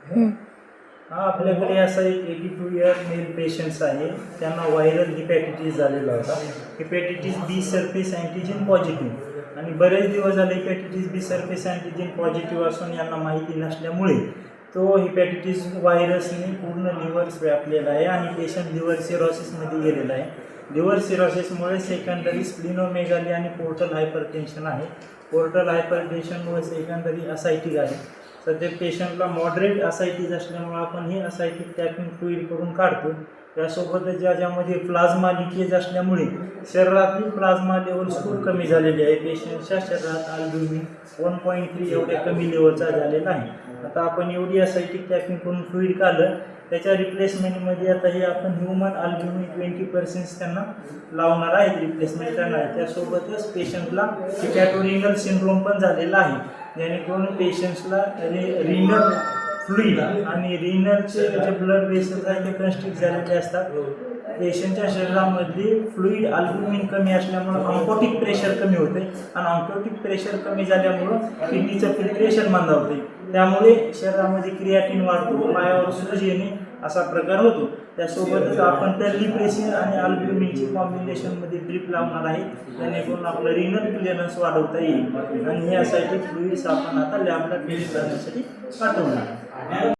हा आपल्याकडे असा एक 82 इयर मेल पेशंट्स आहे. त्यांना व्हायरल हिपॅटिटिस झालेला होता. हिपॅटिटिस बी सरफेस अँटीजन पॉझिटिव्ह आणि बरेच दिवस झाले हिपॅटिटिस बी सरफेस अँटीजन पॉझिटिव्ह असून यांना माहिती नसल्यामुळे तो हिपॅटिटिस व्हायरसने पूर्ण लिव्हर्स व्यापलेला आहे आणि पेशंट लिव्हर सिरोसिसमध्ये गेलेला आहे. लिव्हर सिरोसिसमुळे सेकंडरी स्प्लिनोमेगाली आणि पोर्टल हायपरटेन्शन आहे. पोर्टल हायपरटेन्शनमुळे सेकंडरी असायटिक आहे. सध्या पेशंटला मॉडरेट असायटिस असल्यामुळे आपण हे असायटिक टॅपिंग फ्लुइड करून काढतो. त्यासोबतच ज्यामध्ये प्लाझ्मा लिकेज असल्यामुळे शरीरातील प्लाझ्मा लेवल खूप कमी झालेली आहे. पेशंटच्या शरीरात अल्ब्युमिन 1.3 एवढ्या कमी लेवलचा झालेला आहे. आता आपण एवढी असायटिक टॅपिंग करून फ्लुइड काढलं, त्याच्या रिप्लेसमेंटमध्ये आता हे आपण ह्युमन अल्ब्युमिन 20% त्यांना लावणार आहेत, रिप्लेसमेंट करणार आहे. त्यासोबतच पेशंटला हिपॅटोरिनल सिंड्रोम पण झालेला आहे, जेणेकरून पेशंट्सला रिनल फ्लुइड आणि रिनलचे जे ब्लड वेसल्स आहेत ते कन्स्ट्रिक्ट झालेले असतात. पेशंटच्या शरीरामध्ये फ्लुइड अल्ब्युमिन कमी असल्यामुळं ऑन्कोटिक प्रेशर कमी होते आणि ऑन्कोटिक प्रेशर कमी झाल्यामुळं किडनीचं फिल्ट्रेशन मंदावते. त्यामुळे शरीरामध्ये क्रिएटिन वाढतो, पायावर सूज येणे असा प्रकार होतो. त्यासोबतच आपण टेरलिप्रेसिन आणि अल्ब्युमिनची कॉम्बिनेशनमध्ये ड्रिप लावणार आहे, जेणेकरून आपलं रिनल क्लिअरन्स वाढवता येईल आणि हे असायटिक फ्लुइड्स आपण आता लॅबला टेस्ट करण्यासाठी पाठवणार आहे.